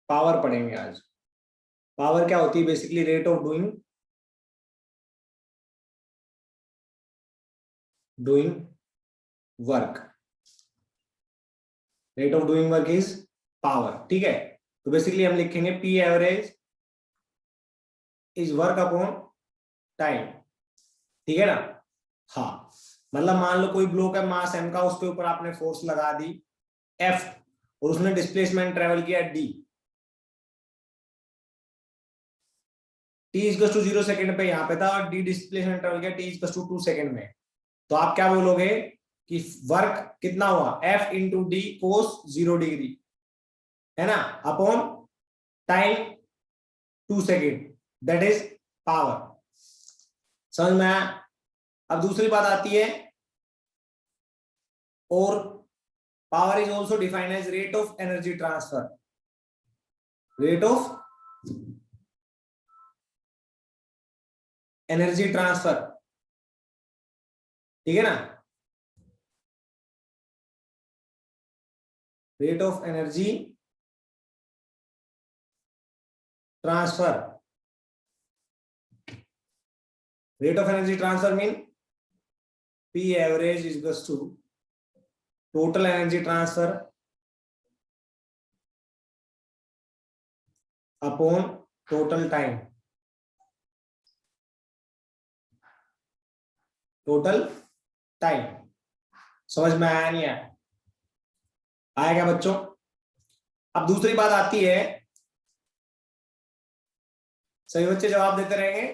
Power पढ़ेंगे आज। Power क्या होती है? Basically rate of doing work. Rate of doing work is power. ठीक है, तो बेसिकली हम लिखेंगे P average is work upon time. ठीक है ना? हाँ, मतलब मान लो कोई ब्लॉक है मास m का, उसके ऊपर आपने फोर्स लगा दी F और उसने डिस्प्लेसमेंट ट्रेवल किया d। t equal to 0 second पे यहाँ पे था और d डिस्प्लेसमेंट ट्रेवल किया t इक्वल टू 2 सेकंड में। तो आप क्या बोलोगे कि वर्क कितना हुआ? F into D cos 0 degree, है ना, upon time 2 second, that is power. समझ में आया? अब दूसरी बात आती है, और power is also defined as rate of energy transfer. Rate of energy transfer, ठीक है ना? Rate of energy transfer. Rate of energy transfer mean P average is equal to total energy transfer upon total time. Total time. समझ में आया नहीं आया? आया क्या बच्चों? अब दूसरी बात आती है, सभी बच्चे जवाब देते रहेंगे,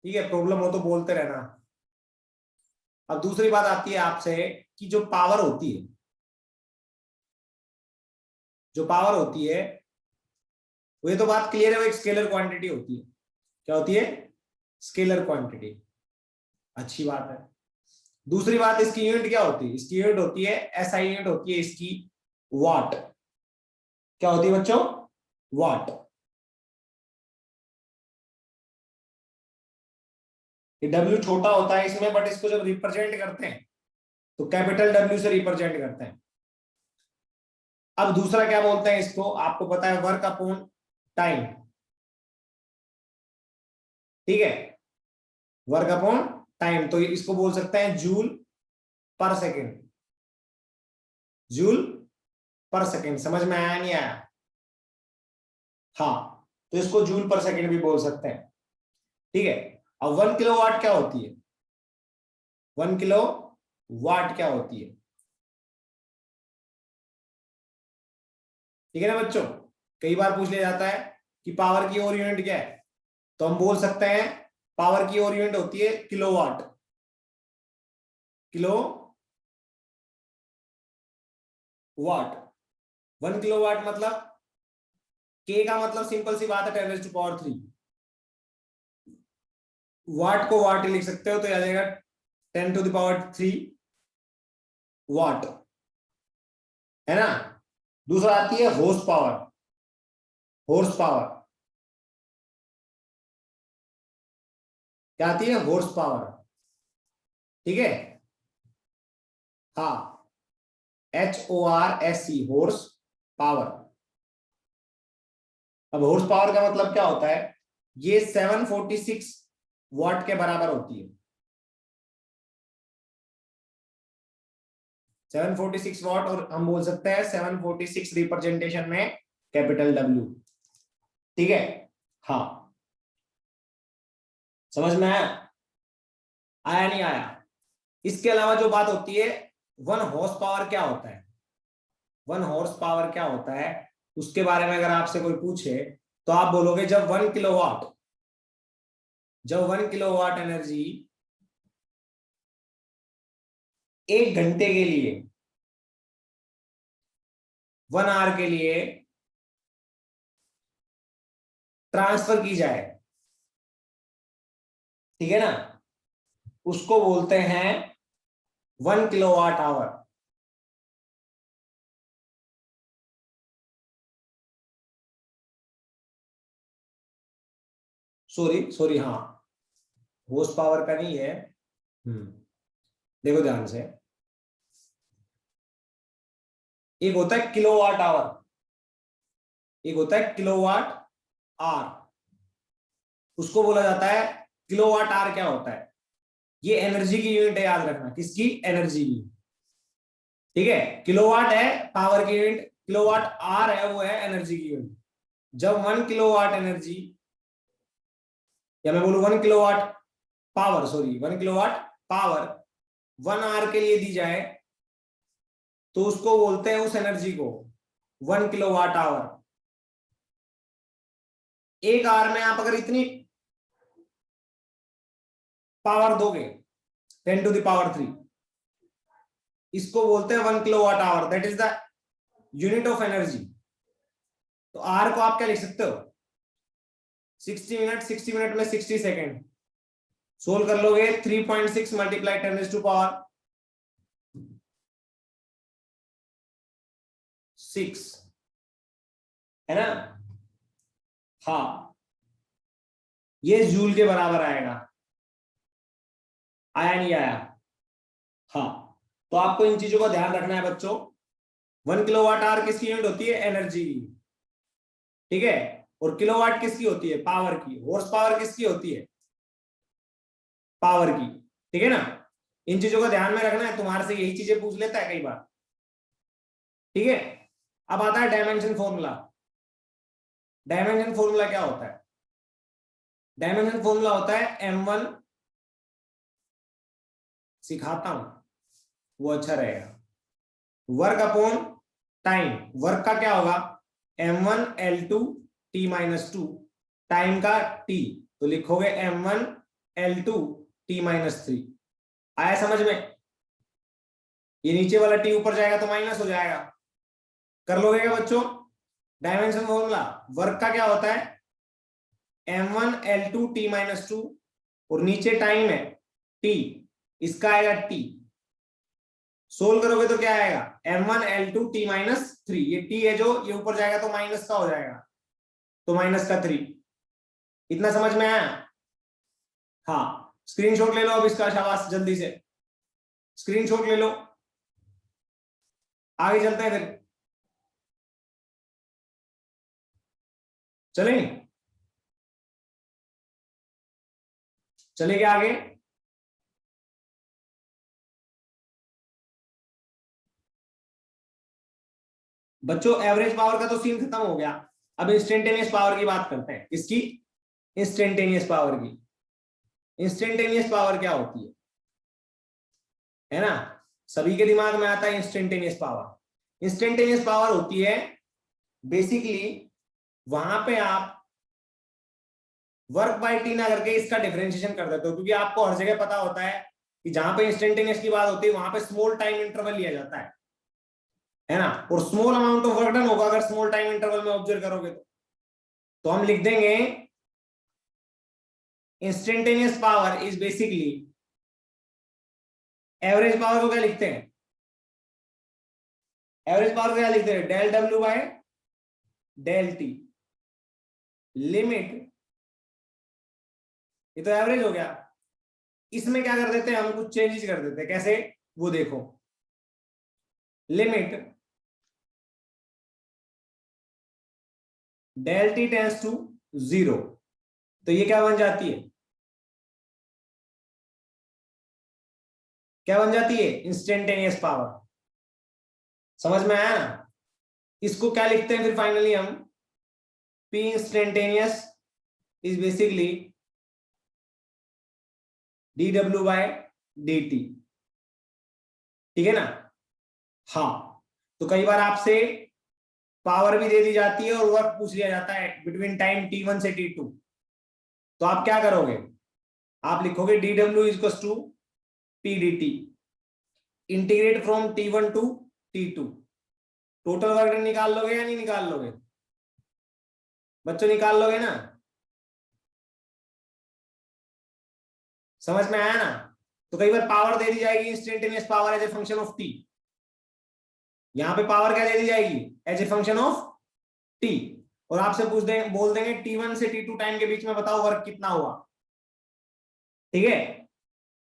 ठीक है, प्रॉब्लम हो तो बोलते रहना। अब दूसरी बात आती है आपसे कि जो पावर होती है, जो पावर होती है, वो ये तो बात क्लियर है, वो एक स्केलर क्वांटिटी होती है। क्या होती है? Scalar quantity. अच्छी बात है। दूसरी बात, इसकी यूनिट क्या होती है? इसकी यूनिट होती है एसआई, यूनिट होती है इसकी वाट। क्या होती है बच्चों? वाट। ये डब्ल्यू छोटा होता है इसमें, बट इसको जब रिप्रेजेंट करते हैं तो कैपिटल डब्ल्यू से रिप्रेजेंट करते हैं। अब दूसरा क्या बोलते हैं इसको? आपको पता है, वर्क अपॉन टाइम। ठीक है, वर्क अपॉन टाइम, तो इसको बोल सकते हैं जूल पर सेकेंड। जूल पर सेकेंड। समझ में आया नहीं आया? हाँ, तो इसको जूल पर सेकेंड भी बोल सकते हैं। ठीक है, अब 1 किलोवाट क्या होती है? 1 किलो वाट क्या होती है? ठीक है ना बच्चों? कई बार पूछ लिया जाता है कि पावर की और यूनिट क्या है, तो हम बोल सकते हैं पावर की और यूनिट होती है किलोवाट। Kilo watt. 1 किलोवाट मतलब, के का मतलब सिंपल सी बात है 10⁻³ वाट को वाट ही लिख सकते हो, तो आ जाएगा 10⁻³ वाट, है ना? दूसरा आती है हॉर्स पावर। हॉर्स पावर क्या आती है? Horse power. ठीक है, हाँ, HORSE, हॉर्स पावर। अब हॉर्स पावर का मतलब क्या होता है? ये 746 वाट के बराबर होती है। 746 वाट, और हम बोल सकते हैं 746 रिप्रेजेंटेशन में कैपिटल डब्ल्यू। ठीक है, हाँ, समझ में आया? आया नहीं आया? इसके अलावा जो बात होती है, 1 हॉर्स पावर क्या होता है? 1 हॉर्स पावर क्या होता है, उसके बारे में अगर आपसे कोई पूछे तो आप बोलोगे जब 1 किलोवाट एनर्जी 1 घंटे के लिए, 1 आवर के लिए ट्रांसफर की जाए, ठीक है ना, उसको बोलते हैं 1 किलोवाट आवर। सॉरी सॉरी, हाँ, हॉर्स पावर का नहीं है। देखो ध्यान से, एक होता है किलोवाट आवर, एक होता है किलोवाट आर, उसको बोला जाता है किलोवाट आर। क्या होता है? ये एनर्जी की यूनिट है, याद रखना। किसकी? एनर्जी की। ठीक है, किलोवाट है पावर की यूनिट, किलोवाट आर है वो है एनर्जी की यूनिट। जब 1 किलोवाट एनर्जी, या मैं बोलूं 1 kilowatt power, sorry 1 kilowatt power 1 hour के लिए दी जाए तो उसको बोलते हैं, उस एनर्जी को 1 किलोवाट आवर। एक आवर में आप अगर इतनी पावर दोगे 10⁻3, इसको बोलते हैं 1 kilowatt hour, that is the unit of energy. तो आर को आप क्या लिख सकते हो? 60 मिनट, 60 मिनट में 60 सेकेंड। सोल्व कर लोगे 3.6 मल्टीप्लाई 10⁻6 है ना? हाँ, ये जूल के बराबर आएगा। आया नहीं आया? हाँ, तो आपको इन चीजों का ध्यान रखना है बच्चों। 1 किलोवाट आवर किसकी यूनिट होती है? एनर्जी की। ठीक है, और किलोवाट किसकी होती है? पावर की। हॉर्स पावर किसकी होती है? पावर की। ठीक है ना? इन चीजों का ध्यान में रखना है, तुम्हारे से यही चीजें पूछ लेता है कई बार। ठीक है, अब आता है डायमेंशन फॉर्मूला। डायमेंशन फॉर्मूला क्या होता है? डायमेंशन फॉर्मूला होता है m1, सिखाता हूं वो अच्छा रहेगा, वर्क अपॉन टाइम। वर्क का क्या होगा? m1 l2 t-2, टाइम का t, तो लिखोगे m1 l2 t-3। आया समझ में? ये नीचे वाला t ऊपर जाएगा तो माइनस हो जाएगा। कर लोगे क्या बच्चों? डायमेंशन फॉर्मूला वर्क का क्या होता है? m1 l2 t-2, और नीचे टाइम है t, इसका आएगा t। सोल्व करोगे तो क्या आएगा? m1 l2 t-3। ये t है जो ये ऊपर जाएगा तो माइनस का हो जाएगा, तो -3। इतना समझ में आया? हाँ, स्क्रीनशॉट ले लो अब इसका, शाबाश, जल्दी से स्क्रीनशॉट ले लो। आगे चलते हैं फिर, चलें? चलेंगे आगे। बच्चों एवरेज पावर का तो सीन खत्म हो गया, अब इंस्टेंटेनियस पावर की बात करते हैं। किसकी? इंस्टेंटेनियस पावर की। इंस्टेंटेनियस पावर क्या होती है ना? सभी के दिमाग में आता है इंस्टेंटेनियस पावर। इंस्टेंटेनियस पावर होती है बेसिकली वहां पे आप वर्क बाय टी ना करके इसका डिफरेंशिएशन कर देते हो, क्योंकि आपको हर जगह पता होता है कि जहां पे इंस्टेंटेनियस की बात होती है वहां पे स्मॉल टाइम इंटरवल लिया जाता है ना? और small amount of work done होगा अगर स्मॉल टाइम इंटरवल में ऑब्जर्व करोगे तो हम लिख देंगे instantaneous power is basically, average power को क्या लिखते हैं? एवरेज पावर को क्या लिखते हैं? Del W by del T, limit, ये तो एवरेज हो गया। इसमें क्या कर देते हैं हम? कुछ चेंजेस कर देते हैं। कैसे? वो देखो, limit del T tends to 0, तो ये क्या बन जाती है? क्या बन जाती है? Instantaneous power. समझ में आया ना? इसको क्या लिखते हैं फिर फाइनली हम? P instantaneous is basically dw by dt। ठीक है ना? हाँ, तो कई बार आपसे पावर भी दे दी जाती है और वर्क पूछ लिया जाता है बिटवीन टाइम t1 से t2, तो आप क्या करोगे? आप लिखोगे dw is to p dt, integrate from t1 to t2। Total work निकाल लोगे या नहीं निकाल लोगे बच्चों? निकाल लोगे ना? समझ में आया ना? तो कई बार पावर दे दी जाएगी instantaneous power as a function of T. यहां पे पावर क्या दे दी जाएगी? As a function of T. और आपसे पूछ देंगे, बोल देंगे t1 से t2 टाइम के बीच में बताओ वर्क कितना हुआ। ठीक है,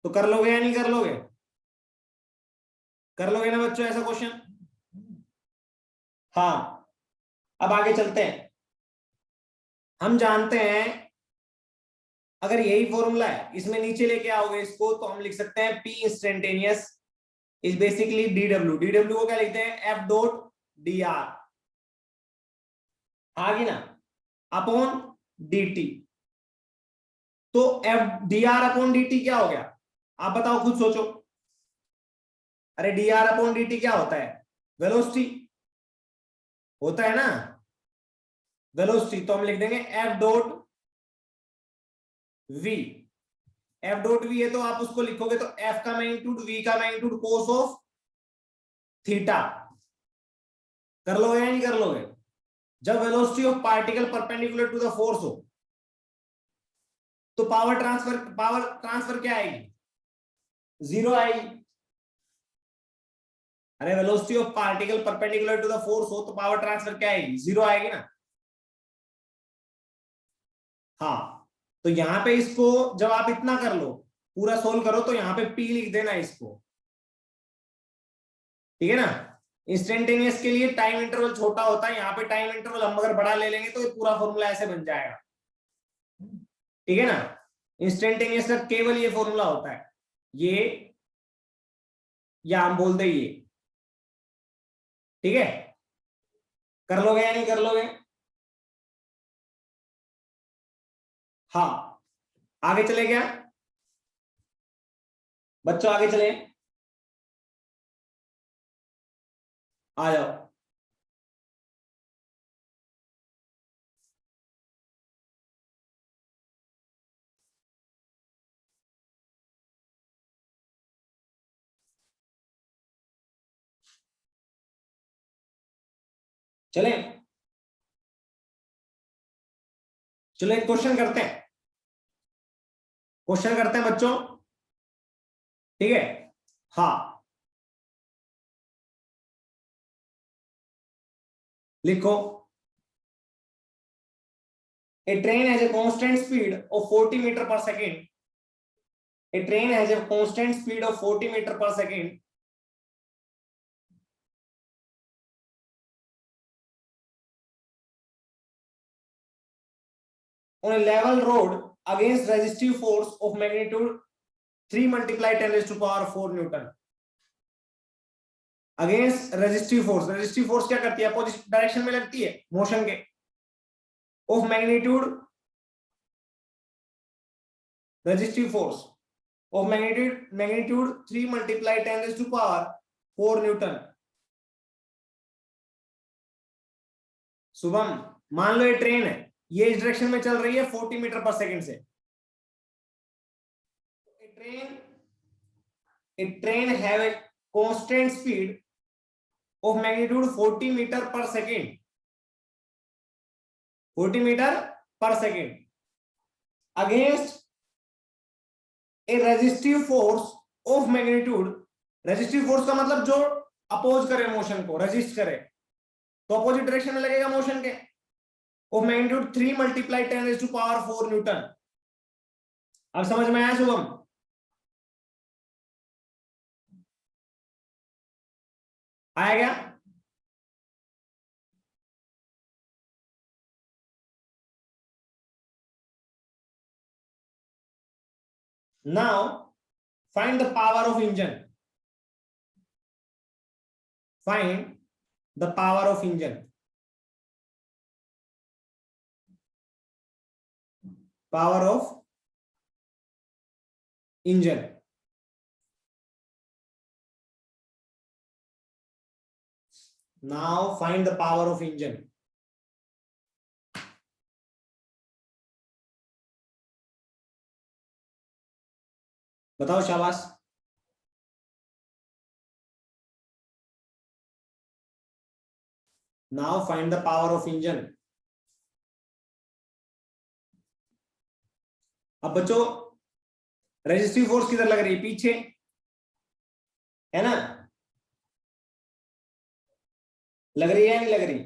तो कर लोगे या नहीं कर लोगे? कर लोगे ना बच्चों ऐसा क्वेश्चन? हाँ, अब आगे चलते हैं। हम जानते हैं अगर यही फॉर्मूला है इसमें नीचे लेके आओगे इसको तो हम लिख सकते हैं P instantaneous is basically DW को क्या लिखते हैं एफ डॉट डी आर आगे ना अपॉन dt। तो F D R upon dt क्या हो गया आप बताओ खुद सोचो। अरे डी आर अपॉन dt क्या होता है वेलोसिटी होता है ना वेलोसिटी। तो हम लिख देंगे F dot V. F dot V है तो आप उसको लिखोगे तो एफ का मैग्नीट्यूड वी का मैग्नीट्यूड कोस ऑफ थीटा। कर लोगे या नहीं कर लोगे। जब velocity of particle perpendicular to the force हो तो पावर ट्रांसफर क्या आएगी जीरो आएगी। अरे velocity of particle perpendicular to the force हो तो पावर ट्रांसफर क्या आएगी जीरो आएगी ना। हाँ तो यहां पे इसको जब आप इतना कर लो पूरा सोल्व करो तो यहां पे P लिख देना इसको ठीक है ना। इंस्टेंटेनियस के लिए टाइम इंटरवल छोटा होता है यहाँ पे टाइम इंटरवल हम अगर बड़ा ले लेंगे तो ये पूरा फॉर्मूला ऐसे बन जाएगा ठीक है ना। इंस्टेंटेनियस का केवल ये फॉर्मूला होता है ये या हम बोलते ये ठीक है। कर लोगे या नहीं कर लोगे। हाँ आगे चले क्या बच्चों आगे चले आ जाओ। चले चलो एक क्वेश्चन करते हैं बच्चों ठीक है। हाँ लिखो A train has a constant speed of 40 meter per second. A train has a constant speed of 40 meter per second. On a level road against resistive force of magnitude 3 multiply 10 raised to power 4 Newton. Against resistive force क्या करती है opposite direction में लगती है motion के of magnitude resistive force of magnitude 3 multiply 10 raised to power 4 Newton. Shubham मान लो ये train है ये इस डायरेक्शन में चल रही है 40 मीटर पर सेकंड से। A train have a constant speed of magnitude 40 meter per second 40 meter per second against a resistive force of magnitude resistive force का मतलब जो अपोज करे मोशन को रेजिस्ट करे तो अपोजिट डायरेक्शन में लगेगा मोशन के of magnitude 3 multiply 10 raised to power 4 Newton. अब समझ में आया शुभम। आया क्या now find the power of engine find the power of engine power of engine now find the power of engine। बताओ शाबाश। now find the power of engine। अब बच्चों रेजिस्टिव फोर्स किधर लग रही है पीछे है ना लग रही है या नहीं लग रही।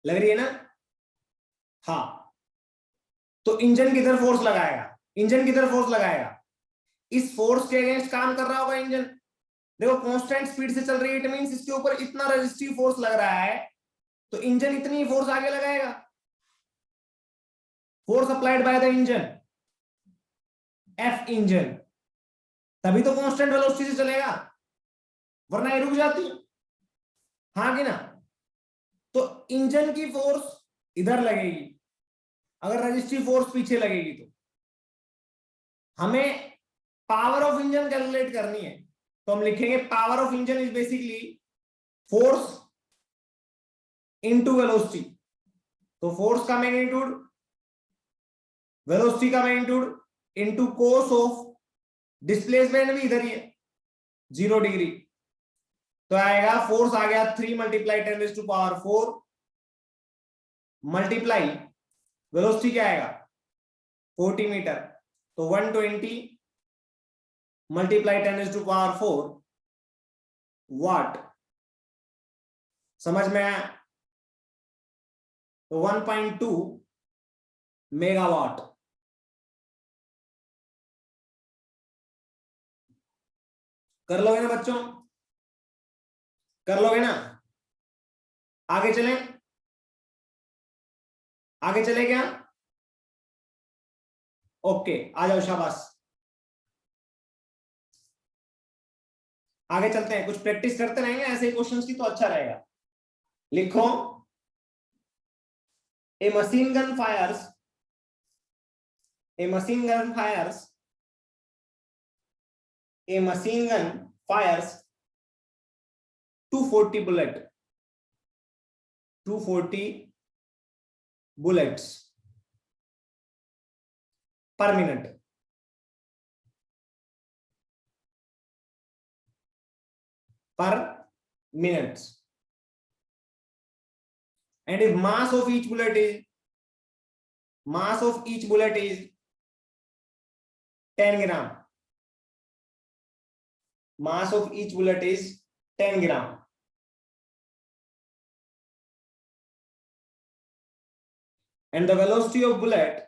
लग रही है ना। हाँ तो इंजन किधर फोर्स लगाएगा इस फोर्स के अगेंस्ट काम कर रहा होगा इंजन देखो कांस्टेंट स्पीड से चल रही है, इट मींस इसके ऊपर इतना रेजिस्टिव फोर्स लग रहा है, तो इंजन इतनी फोर्स आगे लगाएगा, force applied by the engine, F engine, तभी तो कांस्टेंट वेलोसिटी से चलेगा, वरना ये रुक जाती, हाँ कि ना। तो इंजन की फोर्स इधर लगेगी, अगर रेजिस्टिव फोर्स पीछे लगेगी तो हमें पावर ऑफ इंजन कैलकुलेट करनी है, तो हम लिखेंगे power of engine is basically force into velocity. तो फोर्स का मैग्नीट्यूड, वेलोसिटी का magnitude into cos of displacement भी इधर ही है 0 डिग्री, तो आएगा फोर्स आ गया 3 मल्टीप्लाई 10⁴ मल्टीप्लाई वेलोसिटी क्या आएगा 40 मीटर, तो 120 मल्टीप्लाई 10⁴ वाट, समझ में आया। तो 1.2 मेगावाट। कर लोगे ना बच्चों, कर लोगे ना। आगे चलें, आगे चले क्या, ओके आ जाओ शाबाश, आगे चलते हैं, कुछ प्रैक्टिस करते रहेंगे ऐसे ही क्वेश्चंस की तो अच्छा रहेगा। लिखो a machine gun fires, a machine gun fires, a machine gun fires 240 bullet, 240 bullets per minute, per minute, and if mass of each bullet is, mass of each bullet is 10 gram, mass of each bullet is 10 gram, and the velocity of bullet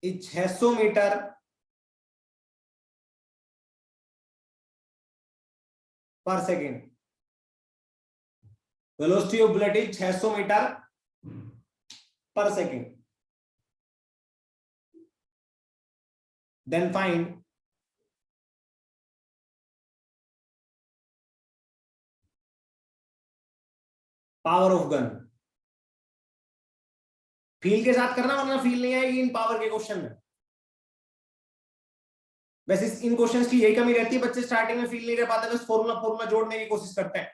is 600 meter per second, velocity of bullet is 600 meter per second, then find power of gun. Feel के साथ करना वरना feel नहीं आएगी इन power के question में। वैसे इन questions की यही कमी रहती है, बच्चे स्टार्टिंग में फील नहीं रह पाते, बस फॉर्मूला फॉर्मूला जोड़ने की कोशिश करते हैं।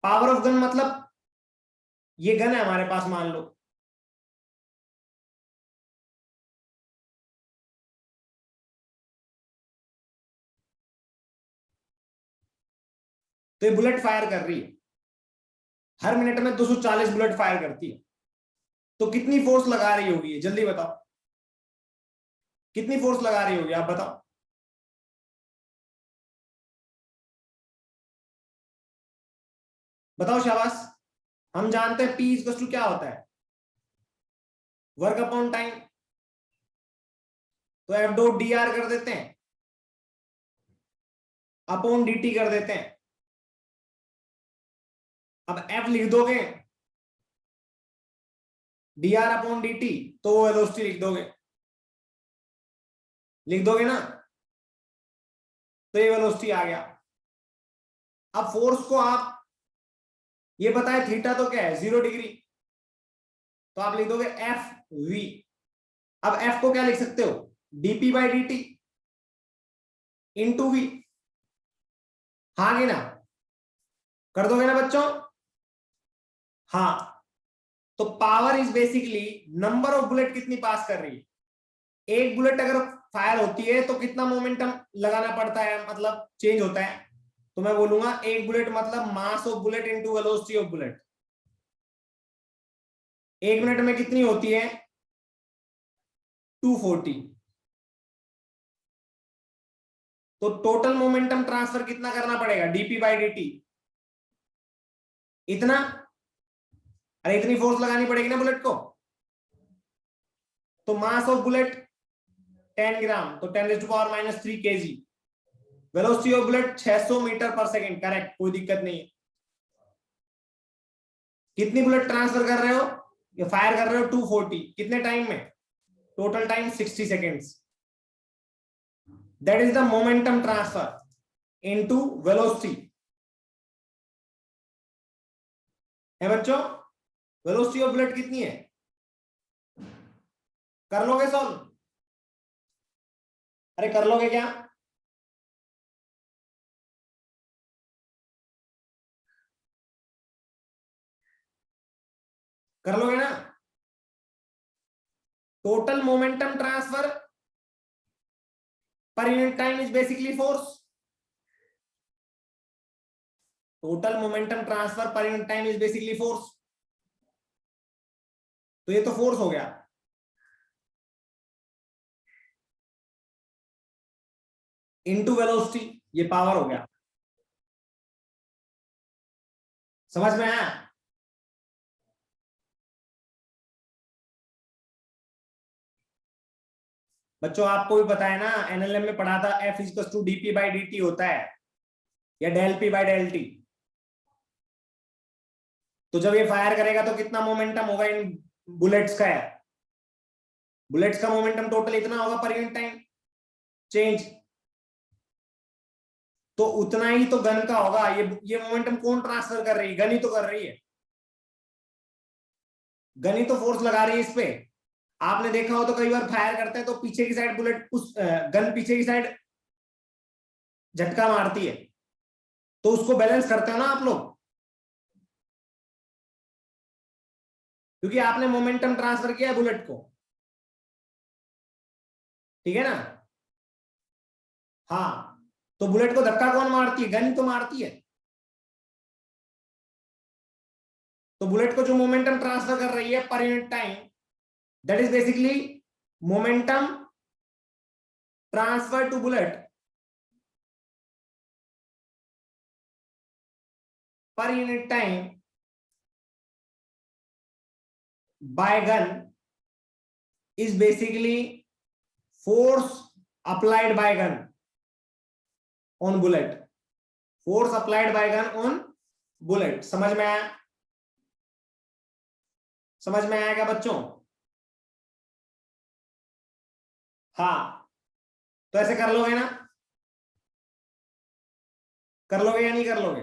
पावर ऑफ गन मतलब ये गन है हमारे पास, मान लो तो ये बुलेट फायर कर रही है, हर मिनट में 240 बुलेट फायर करती है, तो कितनी फोर्स लगा रही होगी, जल्दी बताओ कितनी फोर्स लगा रही होगी, आप बताओ। बताओ शाबाश। हम जानते हैं P इक्वल टू क्या होता है, वर्क अपॉन टाइम, तो F डॉट dr कर देते हैं, अपॉन dt कर देते हैं। अब F लिख दोगे dr अपॉन dt, तो वो वेलोसिटी लिख दोगे ना, तो ये वेलोसिटी आ गया। अब फोर्स को आप ये बताए थीटा तो क्या है 0 डिग्री, तो आप लिख दोगे एफ वी। अब एफ को क्या लिख सकते हो dp by dt into V, हाँ कि ना, कर दोगे ना बच्चों, हाँ। तो power is basically number of bullet कितनी पास कर रही है, एक बुलेट अगर फायर होती है तो कितना मोमेंटम लगाना पड़ता है, मतलब चेंज होता है, तो मैं बोलूंगा एक बुलेट मतलब mass of bullet into velocity of bullet. एक मिनट में कितनी होती है 240, तो टोटल मोमेंटम ट्रांसफर कितना करना पड़ेगा dp बाई dt, इतना, अरे इतनी फोर्स लगानी पड़ेगी ना बुलेट को। तो मास ऑफ बुलेट 10 ग्राम, तो 10⁻³ kg, velocity of bullet 600 metre per second, correct, कोई दिक्कत नहीं है। कितनी बुलेट ट्रांसफर कर रहे हो, या फायर कर रहे हो 240, कितने टाइम में, total time 60 seconds. That is the momentum transfer into velocity. है बच्चों, वेलोसिटी ऑफ बुलेट कितनी है, कर लोगे सॉल्व? अरे कर लोगे क्या? कर लोगे ना? Total momentum transfer per unit time is basically force. Total momentum transfer per unit time is basically force. तो ये तो फोर्स हो गया। इनटू वेलोसिटी, ये पावर हो गया। समझ में आया? बच्चों आपको भी पता है ना, एनएलएम में पढ़ा था F equal to DP by dt होता है, या del P by del T. तो जब ये फायर करेगा तो कितना मोमेंटम होगा इन बुलेट्स का? है बुलेट्स का मोमेंटम टोटल इतना होगा पर यूनिट टाइम चेंज, तो उतना ही तो गन का होगा। ये मोमेंटम कौन ट्रांसफर कर रही है? गन ही तो कर रही है, गन ही तो फोर्स लगा रही है इस पे। आपने देखा हो तो कई बार फायर करते हैं तो पीछे की साइड बुलेट, उस गन पीछे की साइड झटका मारती है, तो उसको बैलेंस करते हो ना आप लोग, क्योंकि आपने मोमेंटम ट्रांसफर किया है बुलेट को, ठीक है ना? हाँ, तो बुलेट को धक्का कौन मारती है? गन ही तो मारती है। तो बुलेट को जो मोमेंटम ट्रांसफर कर रही है per unit time, that is basically momentum transfer to bullet per unit time by gun is basically force applied by gun on bullet, force applied by gun on bullet। समझ में आया? समझ में आया क्या बच्चों? हाँ, तो ऐसे कर लोगे ना? कर लोगे या नहीं कर लोगे?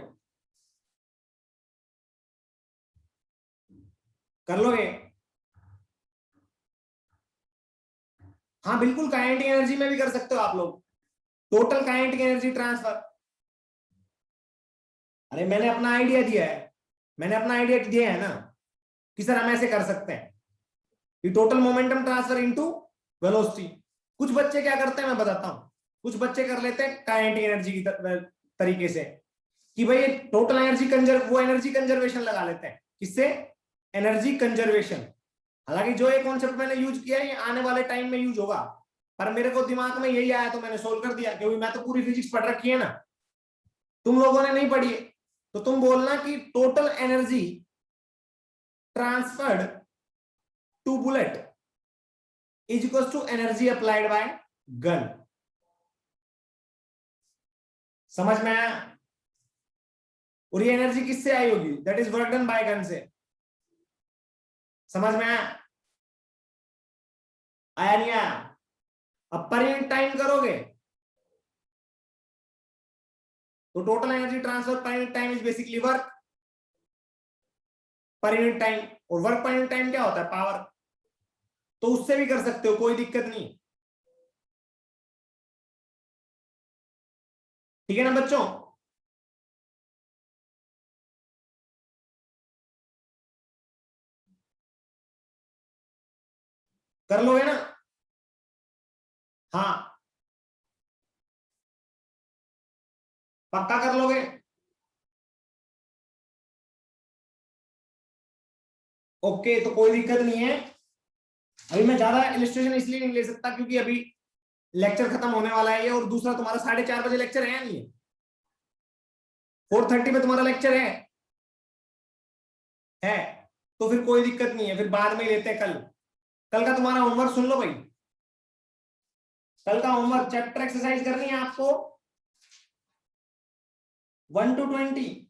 कर लोगे? हाँ बिल्कुल, काइनेटिक एनर्जी में भी कर सकते हो आप लोग, टोटल काइनेटिक एनर्जी ट्रांसफर। अरे मैंने अपना आइडिया दिया है, मैंने अपना आइडिया दिया है ना कि सर हम ऐसे कर सकते हैं कि total momentum transfer into velocity. कुछ बच्चे क्या करते हैं मैं बताता हूं, कुछ बच्चे कर लेते हैं काइनेटिक एनर्जी की तरीके से कि भाई टोटल एनर्जी वो एनर्जी कंजर्वेशन लगा लेते हैं। किससे? Energy conservation. हालांकि जो ये कॉन्सेप्ट मैंने यूज किया है ये आने वाले टाइम में यूज होगा, पर मेरे को दिमाग में यही आया तो मैंने सोल्व कर दिया, क्योंकि मैं तो पूरी फिजिक्स पढ़ रखी है ना, तुम लोगों ने नहीं पढ़ी है। तो तुम बोलना कि total energy transferred to bullet is equal to energy applied by gun. समझ में आया? और ये एनर्जी किससे आई होगी? That is work done by gun से। समझ में आया? आया नहीं आया? अब पर यूनिट टाइम करोगे तो total energy transfer per unit time is basically work per unit time, और वर्क पर यूनिट टाइम क्या होता है? पावर। तो उससे भी कर सकते हो, कोई दिक्कत नहीं, ठीक है ना बच्चों? कर लोगे ना? हाँ पक्का कर लोगे? ओके, तो कोई दिक्कत नहीं है। अभी मैं ज्यादा इलिस्ट्रेशन इसलिए नहीं ले सकता क्योंकि अभी लेक्चर खत्म होने वाला है ये, और दूसरा तुम्हारा 4:30 बजे लेक्चर है या नहीं है? 4:30 पे तुम्हारा लेक्चर है तो फिर कोई दिक्कत नहीं है, फिर बाद में लेते हैं। कल का तुम्हारा होमवर्क सुन लो भाई, कल का होमवर्क चैप्टर एक्सरसाइज करनी है आपको 1 to 20